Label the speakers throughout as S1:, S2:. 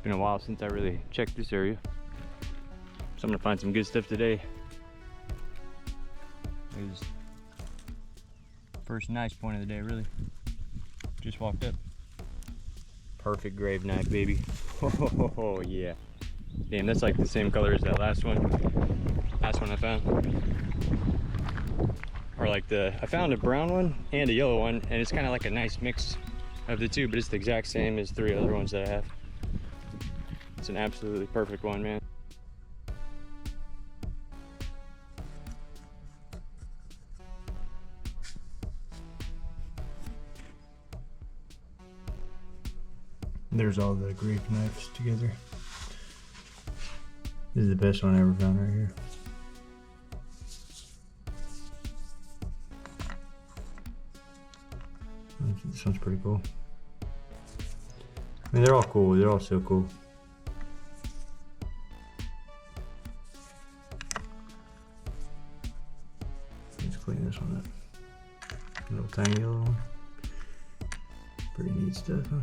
S1: been a while since I really checked this area. So I'm gonna find some good stuff today. It was first nice point of the day, really. Just walked up. Perfect grave knife, baby. Oh yeah. Damn, that's like the same color as that last one. Last one I found. Or like I found a brown one and a yellow one, and it's kind of like a nice mix of the two, but it's the exact same as 3 other ones that I have. It's an absolutely perfect one, man. There's all the grave knives together. This is the best one I ever found right here. This one's pretty cool. I mean, they're all cool. They're all so cool. Let's clean this one up. Little tiny yellow one. Pretty neat stuff, huh?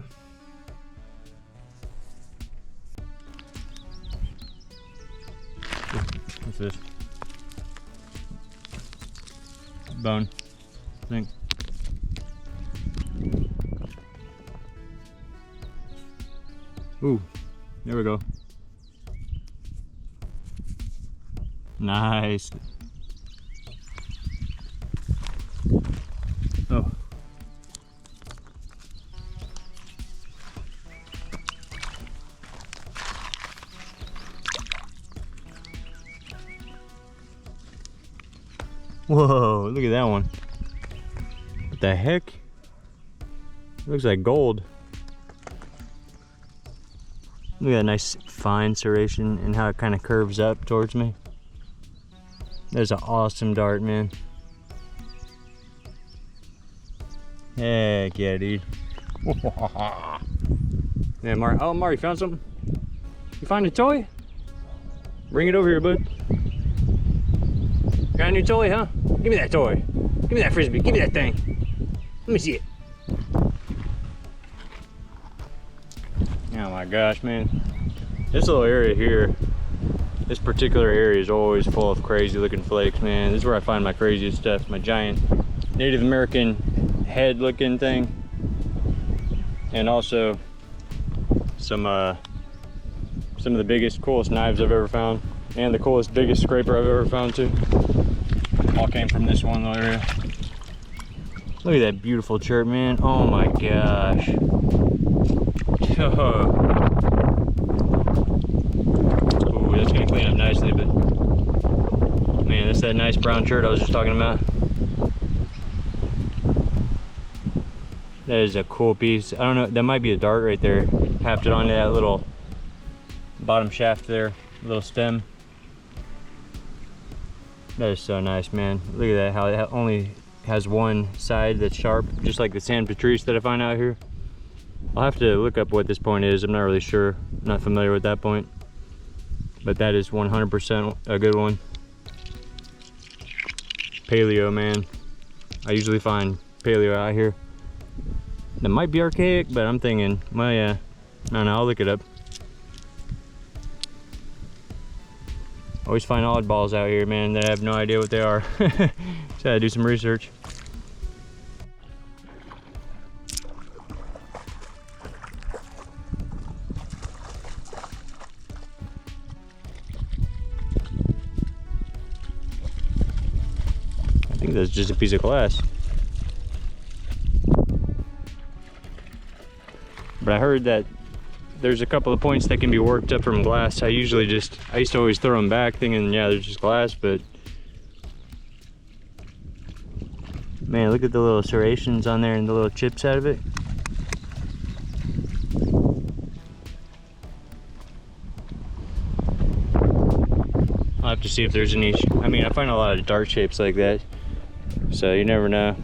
S1: What's this? Bone, I think. Ooh, there we go. Nice. Oh. Whoa, look at that one. What the heck? It looks like gold. Look at that nice fine serration and how it kind of curves up towards me. There's an awesome dart, man. Heck yeah, dude. Yeah, Mari, you found something? You find a toy? Bring it over here, bud. Got a new toy, huh? Give me that toy. Give me that frisbee. Give me that thing. Let me see it. Oh my gosh, man. This little area here, this particular area is always full of crazy looking flakes, man. This is where I find my craziest stuff. My giant Native American head looking thing. And also some of the biggest, coolest knives I've ever found. And the coolest, biggest scraper I've ever found too. All came from this one little area. Look at that beautiful chirp, man. Oh my gosh. Oh. Ooh, that's gonna clean up nicely, but man, that's that nice brown chert I was just talking about. That is a cool piece. I don't know, that might be a dart right there. Hafted onto that little bottom shaft there, little stem. That is so nice, man. Look at that, how it only has one side that's sharp, just like the San Patrice that I find out here. I'll have to look up what this point is. I'm not really sure. I'm not familiar with that point. But that is 100% a good one. Paleo, man. I usually find paleo out here. That might be archaic, but I'm thinking, well, yeah. No, I'll look it up. Always find oddballs out here, man, that I have no idea what they are. Just gotta do some research. I think that's just a piece of glass. But I heard that there's a couple of points that can be worked up from glass. I used to always throw them back thinking, yeah, there's just glass, but man, look at the little serrations on there and the little chips out of it. I'll have to see if there's any, I mean, I find a lot of dart shapes like that, so you never know.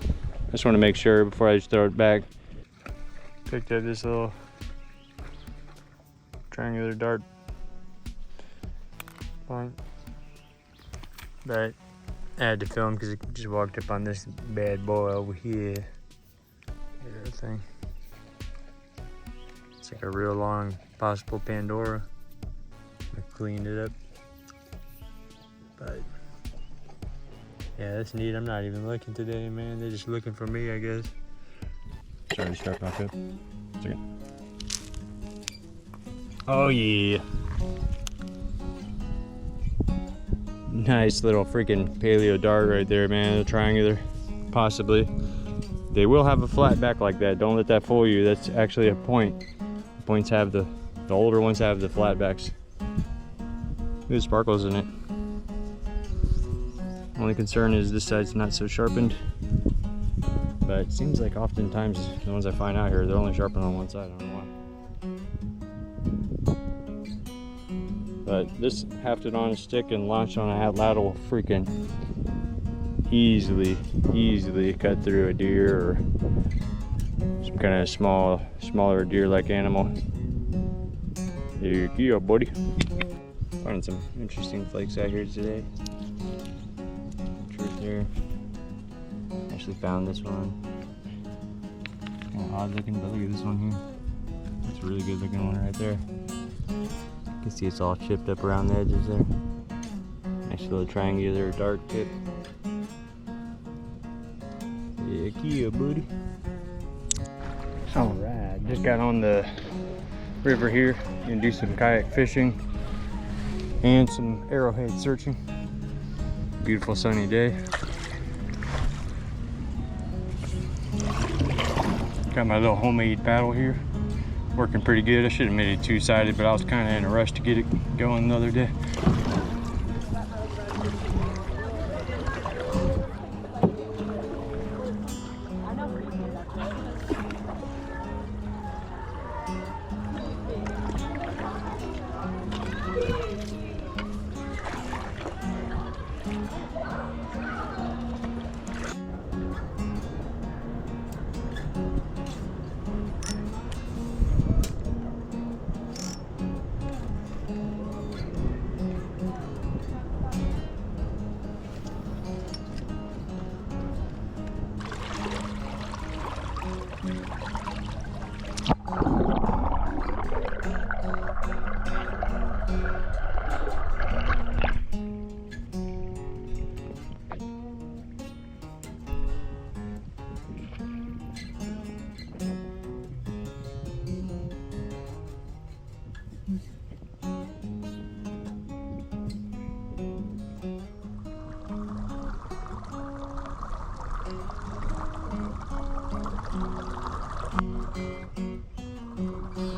S1: I just want to make sure before I just throw it back. Picked up this little triangular dart point, but I had to film because it just walked up on this bad boy over here. Look at that thing. It's like a real long possible Pandora. I cleaned it up. But yeah, that's neat. I'm not even looking today, man. They're just looking for me, I guess. Sorry to start back up. Second. Oh yeah. Nice little freaking paleo dart right there, man. A triangular, possibly. They will have a flat back like that. Don't let that fool you. That's actually a point. The points have the older ones have the flat backs. Good sparkles in it. Only concern is this side's not so sharpened. But it seems like oftentimes the ones I find out here, they're only sharpened on one side. I don't know why. But this hafted on a stick and launched on a lat will freaking easily cut through a deer or some kind of smaller deer-like animal. Yeah, buddy. Finding some interesting flakes out here today. Truth there. Actually found this one. Kind of odd looking, but look at this one here. That's a really good looking one right there. You can see it's all chipped up around the edges there. Nice little triangular dart tip. Heck yeah, buddy. Alright, just got on the river here. Gonna do some kayak fishing and some arrowhead searching. Beautiful sunny day. Got my little homemade paddle here. Working pretty good. I should have made it two-sided, but I was kind of in a rush to get it going the other day.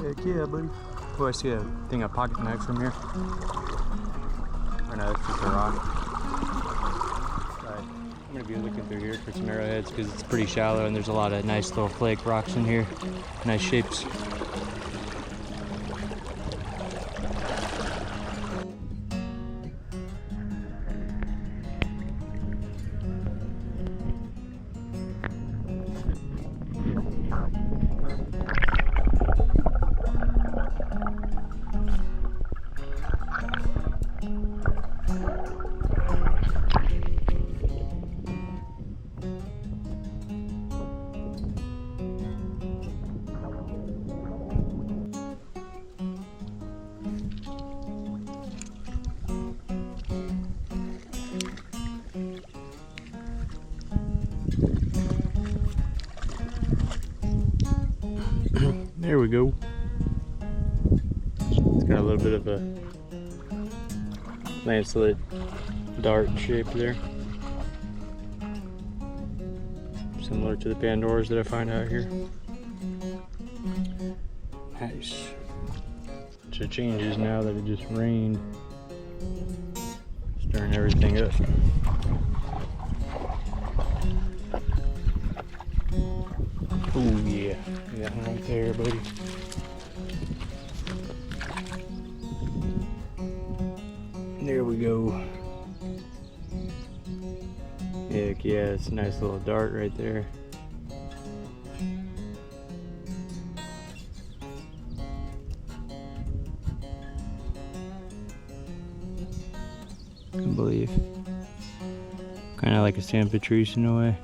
S1: Heck yeah, buddy. Oh, I see a thing of pocket knives from here. Or no, it's just a rock. But I'm gonna be looking through here for some arrowheads because it's pretty shallow and there's a lot of nice little flake rocks in here. Nice shapes. There we go. It's got a little bit of a lancelet dart shape there. Similar to the Pandoras that I find out here. Nice. So it changes now that it just rained. Stirring everything up. Oh yeah, that one right there, buddy. There we go. Heck yeah, it's a nice little dart right there. I believe. Kind of like a San Patrice in a way.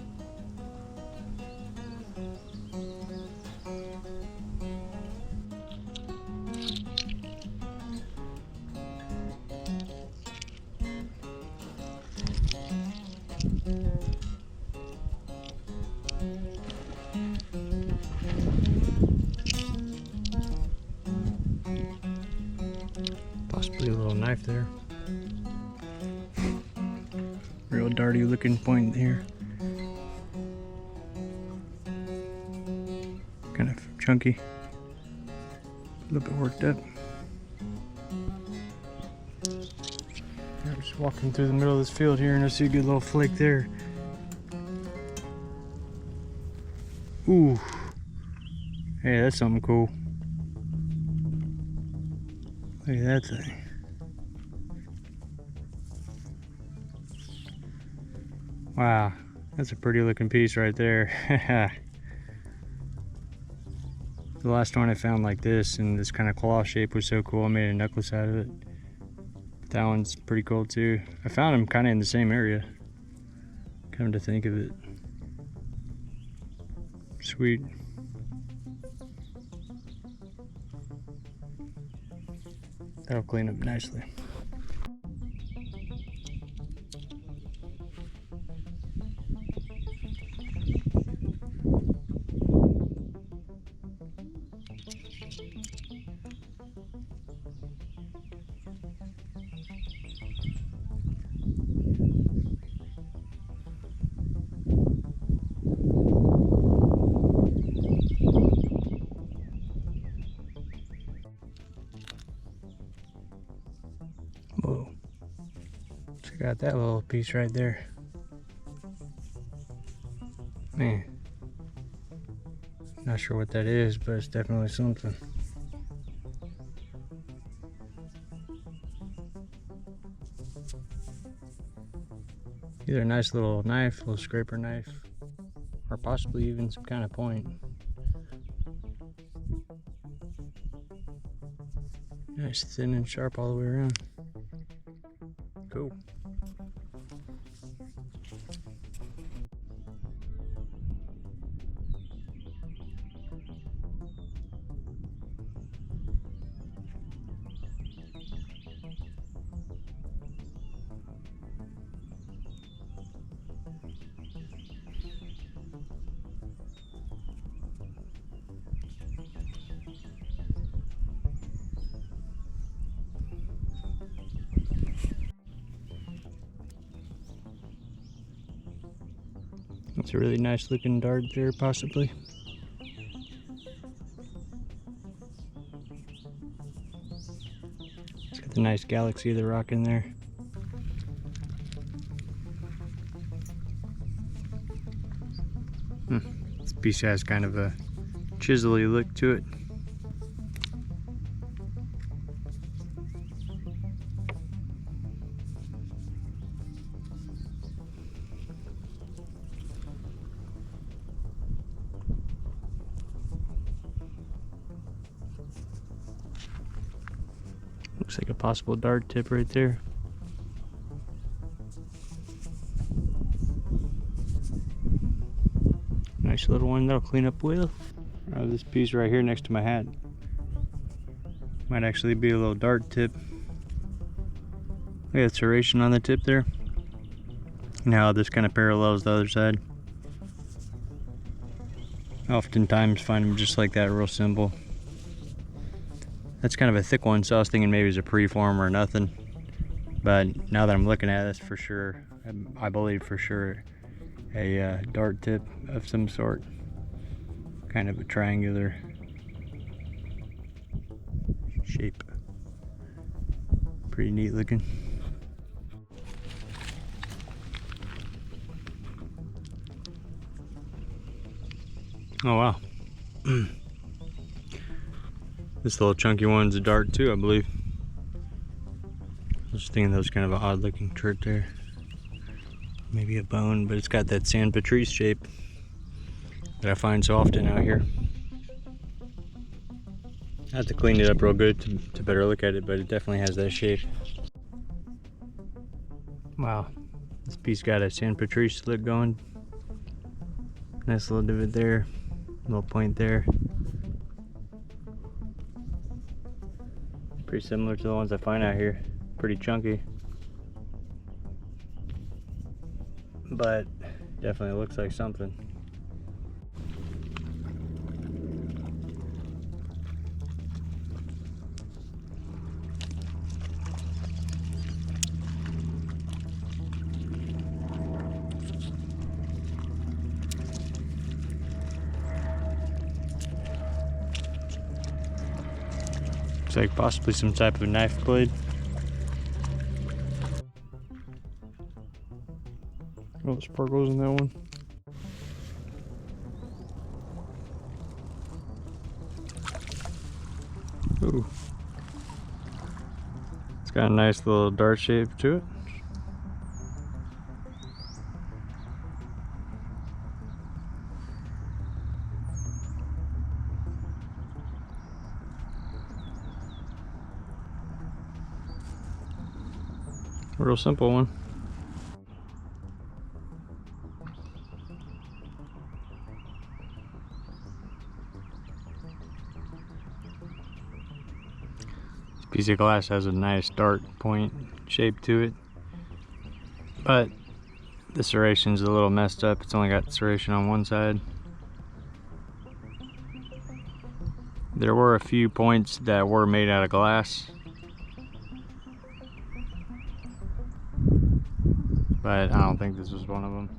S1: Possibly a little knife there. Real darty looking point here. Kind of chunky. A little bit worked up. I'm just walking through the middle of this field here and I see a good little flake there. Ooh. Hey, that's something cool. Look at that thing. Wow, that's a pretty looking piece right there. The last one I found like this in this kind of claw shape was so cool. I made a necklace out of it. That one's pretty cool too. I found them kind of in the same area. Come to think of it. Sweet. That'll clean up nicely. Whoa. Check out that little piece right there. Man. Not sure what that is, but it's definitely something. Either a nice little knife, little scraper knife, or possibly even some kind of point. Nice, thin and sharp all the way around. Cool. That's a really nice looking dart there, possibly. It's got the nice galaxy of the rock in there. This piece has kind of a chisel-y look to it. Looks like a possible dart tip right there. Nice little one that'll clean up well. This piece right here next to my hat might actually be a little dart tip. Look at the serration on the tip there. And how this kind of parallels the other side. I oftentimes find them just like that, real simple. That's kind of a thick one, so I was thinking maybe it's a preform or nothing. But now that I'm looking at it, it's for sure, I believe for sure, a dart tip of some sort. Kind of a triangular shape. Pretty neat looking. Oh wow. This little chunky one's a dart too, I believe. I was thinking that was kind of an odd looking trick there. Maybe a bone, but it's got that San Patrice shape that I find so often out here. I have to clean it up real good to better look at it, but it definitely has that shape. Wow, this piece got a San Patrice look going. Nice little divot there, little point there. Pretty similar to the ones I find out here. Pretty chunky. but definitely looks like something. Looks like possibly some type of knife blade. Oh, sparkles in that one. Ooh. It's got a nice little dart shape to it. A real simple one. This piece of glass has a nice dart point shape to it, but the serration's a little messed up. It's only got serration on one side. There were a few points that were made out of glass, but I don't think this was one of them.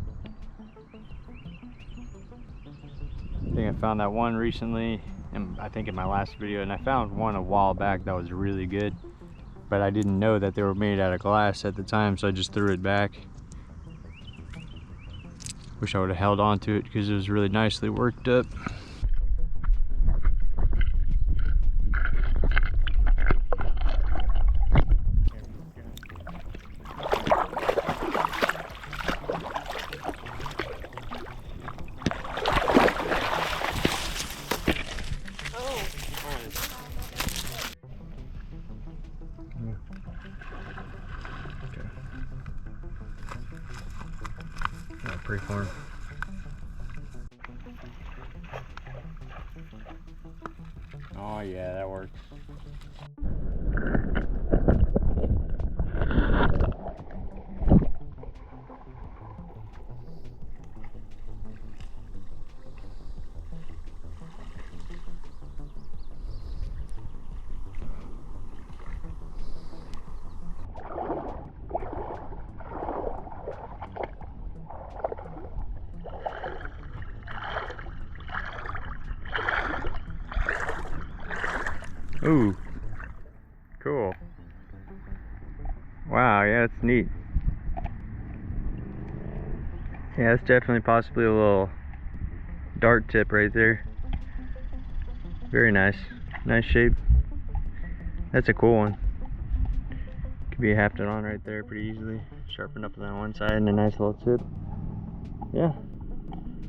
S1: I think I found that one recently, and I think in my last video, and I found one a while back that was really good, but I didn't know that they were made out of glass at the time, so I just threw it back. Wish I would have held on to it because it was really nicely worked up. Preform. Oh yeah, that works. Ooh, cool. Wow, yeah, that's neat. Yeah, that's definitely possibly a little dart tip right there. Very nice. Nice shape. That's a cool one. Could be hafted on right there pretty easily. Sharpened up on that one side and a nice little tip. Yeah.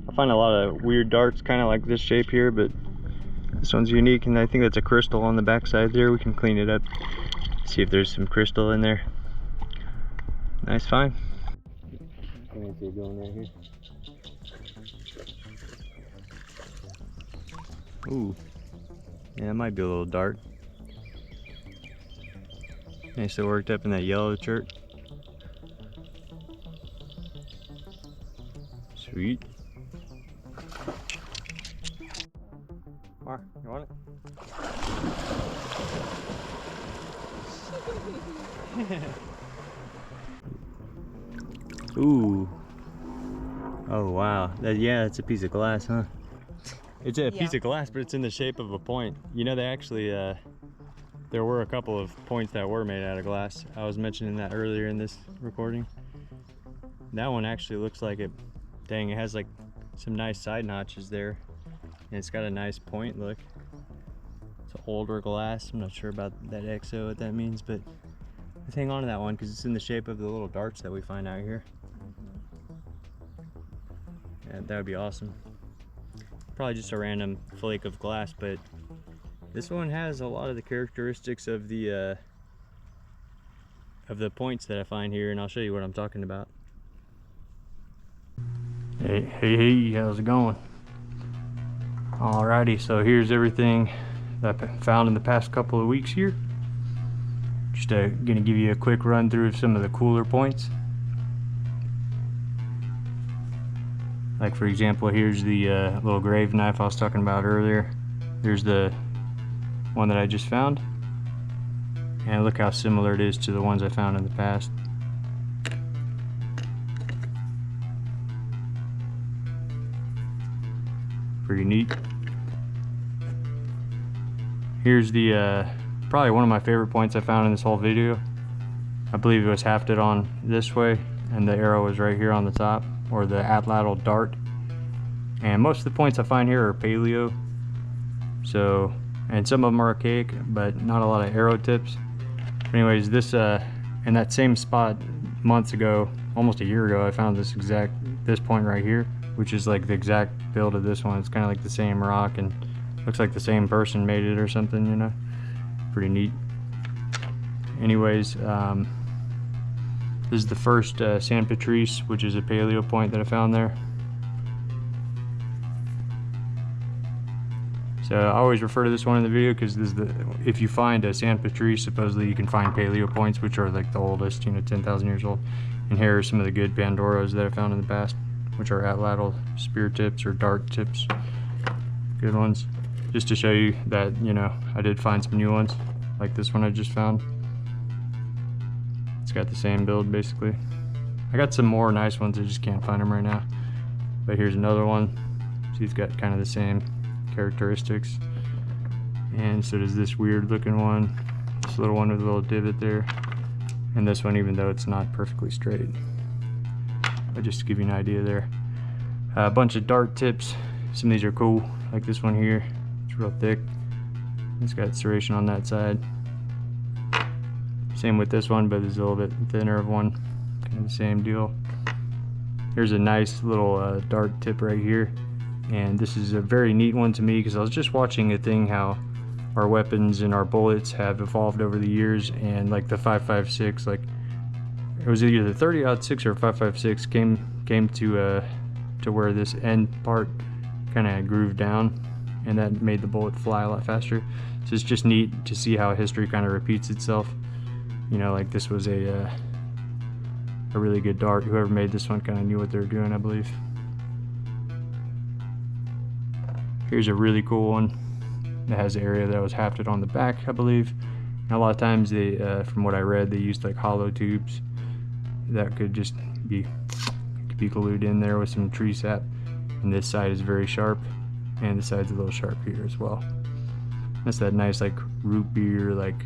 S1: I find a lot of weird darts kind of like this shape here, but this one's unique, and I think that's a crystal on the back side there. We can clean it up, see if there's some crystal in there. Nice find. I'm gonna see it going right here. Ooh, yeah, it might be a little dart. Nicely worked up in that yellow shirt. Sweet. Mar, you want it? Ooh. Oh wow. Yeah, it's a piece of glass, huh? It's a piece of glass, but it's in the shape of a point. You know, they actually, there were a couple of points that were made out of glass. I was mentioning that earlier in this recording. That one actually looks like it, dang, it has like some nice side notches there. And it's got a nice point look. It's older glass. I'm not sure about that XO, what that means, but let's hang on to that one because it's in the shape of the little darts that we find out here. Yeah, that would be awesome. Probably just a random flake of glass, but this one has a lot of the characteristics of the points that I find here, and I'll show you what I'm talking about. Hey, how's it going? Alrighty, so here's everything that I found in the past couple of weeks here. Just gonna give you a quick run through of some of the cooler points. Like for example, here's the little grave knife I was talking about earlier. There's the one that I just found. And look how similar it is to the ones I found in the past. Pretty neat. Here's the probably one of my favorite points I found in this whole video. I believe it was hafted on this way, and the arrow was right here on the top, or the atlatl dart. And most of the points I find here are paleo. So, and some of them are archaic, but not a lot of arrow tips. Anyways, this in that same spot months ago, almost a year ago, I found this point right here, which is like the exact build of this one. It's kind of like the same rock, and looks like the same person made it or something, you know. Pretty neat. Anyways, this is the first San Patrice, which is a paleo point that I found there. So I always refer to this one in the video because this is if you find a San Patrice, supposedly you can find paleo points, which are like the oldest, you know, 10,000 years old. And here are some of the good Pandoras that I found in the past, which are atlatl spear tips or dart tips. Good ones. Just to show you that, you know, I did find some new ones, like this one I just found. It's got the same build basically. I got some more nice ones, I just can't find them right now. But here's another one. See, it's got kind of the same characteristics. And so does this weird looking one. This little one with a little divot there. And this one, even though it's not perfectly straight. But just to give you an idea there. A bunch of dart tips. Some of these are cool, like this one here. It's real thick. It's got serration on that side. Same with this one, but there's a little bit thinner of one. Kind of the same deal. Here's a nice little dart tip right here. And this is a very neat one to me because I was just watching a thing how our weapons and our bullets have evolved over the years, and like the 5.56, like it was either the 30-06 or 5.56 came to where this end part kind of grooved down, and that made the bullet fly a lot faster. So it's just neat to see how history kind of repeats itself. You know, like this was a really good dart. Whoever made this one kind of knew what they were doing, I believe. Here's a really cool one that has the area that was hafted on the back, I believe. And a lot of times they, from what I read, they used like hollow tubes that could just be glued in there with some tree sap. And this side is very sharp, and the side's a little sharp here as well. That's that nice like root beer like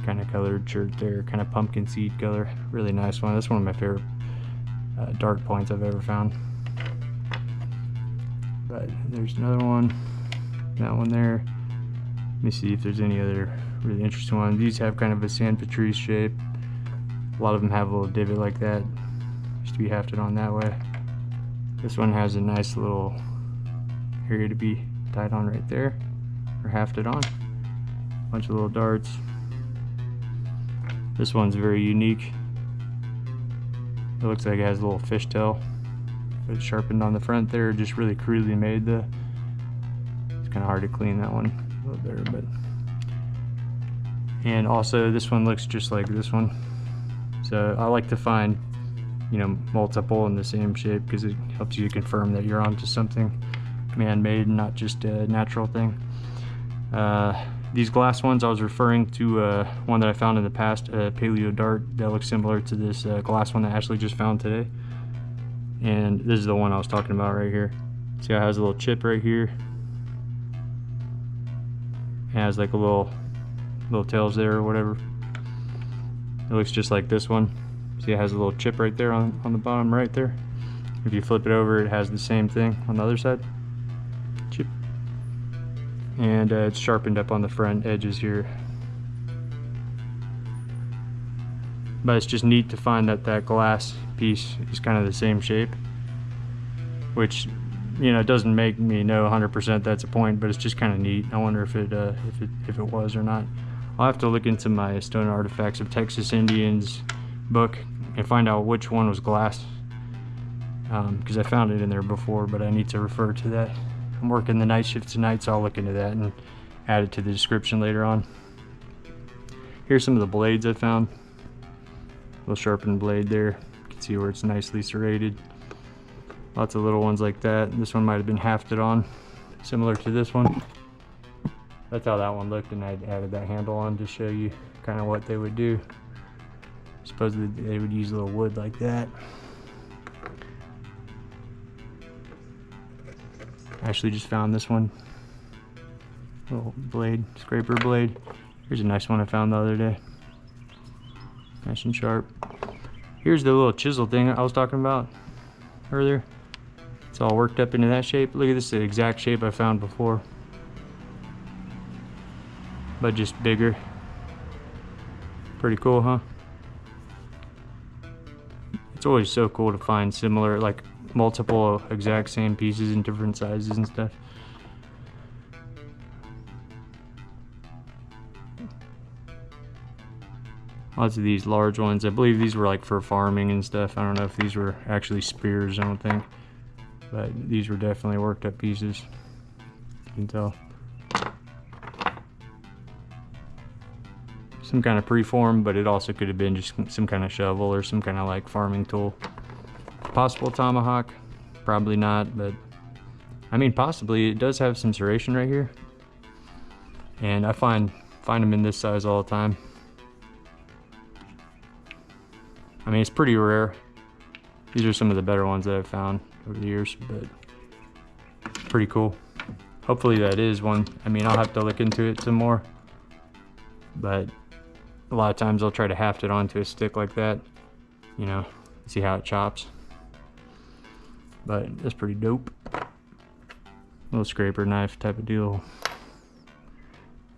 S1: kind of colored shirt there, kind of pumpkin seed color. Really nice one. That's one of my favorite dart points I've ever found. But there's another one, that one there. Let me see if there's any other really interesting ones. These have kind of a San Patrice shape. A lot of them have a little divot like that. Used to be hafted on that way. This one has a nice little area to be tied on right there, or hafted on. Bunch of little darts. This one's very unique. It looks like it has a little fishtail, but it's sharpened on the front there, just really crudely made. It's kind of hard to clean that one a little better, but. And also this one looks just like this one. So I like to find, you know, multiple in the same shape because it helps you confirm that you're onto something man-made, not just a natural thing. These glass ones, I was referring to one that I found in the past, a paleo dart that looks similar to this glass one that I actually just found today. And this is the one I was talking about right here. See how it has a little chip right here? It has like a little tails there or whatever. It looks just like this one. See, it has a little chip right there on the bottom right there. If you flip it over, it has the same thing on the other side. Chip. And it's sharpened up on the front edges here. But it's just neat to find that that glass piece is kind of the same shape, which, you know, doesn't make me know 100% that's a point, but it's just kind of neat. I wonder if it was or not. I'll have to look into my Stone Artifacts of Texas Indians book and find out which one was glass, because I found it in there before, but I need to refer to that. I'm working the night shift tonight, so I'll look into that and add it to the description later on. Here's some of the blades I found. A little sharpened blade there. You can see where it's nicely serrated. Lots of little ones like that. This one might have been hafted on, similar to this one. That's how that one looked, and I added that handle on to show you kind of what they would do. Supposedly they would use a little wood like that. I actually just found this one. Little blade, scraper blade. Here's a nice one I found the other day. Nice and sharp. Here's the little chisel thing I was talking about earlier. It's all worked up into that shape. Look at this, the exact shape I found before, but just bigger. Pretty cool, huh? It's always so cool to find similar, like multiple exact same pieces in different sizes and stuff. Lots of these large ones. I believe these were like for farming and stuff. I don't know if these were actually spears, I don't think. But these were definitely worked up pieces. You can tell. Some kind of preform, but it also could have been just some kind of shovel or some kind of like farming tool. Possible tomahawk, probably not, but I mean possibly. It does have some serration right here, and I find them in this size all the time. I mean, it's pretty rare. These are some of the better ones that I've found over the years, but pretty cool. Hopefully that is one. I mean, I'll have to look into it some more, but a lot of times I'll try to haft it onto a stick like that, you know, see how it chops. But that's pretty dope. Little scraper knife type of deal.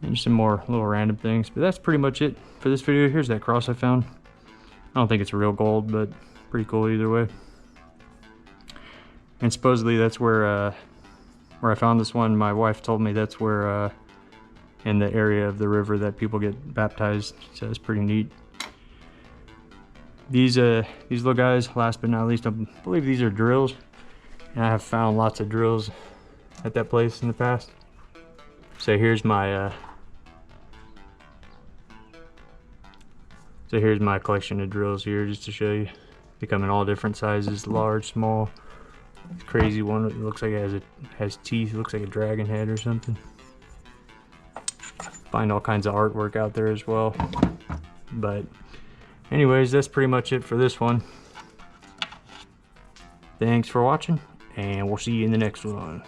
S1: And just some more little random things, but that's pretty much it for this video. Here's that cross I found. I don't think it's real gold, but pretty cool either way. And supposedly that's where I found this one. My wife told me that's where in the area of the river that people get baptized, so it's pretty neat. These little guys, last but not least, I believe these are drills, and I have found lots of drills at that place in the past. So here's my collection of drills here, just to show you. They come in all different sizes, large, small. This crazy one, it looks like it has teeth. It looks like a dragon head or something. Find all kinds of artwork out there as well. But anyways, that's pretty much it for this one. Thanks for watching, and we'll see you in the next one.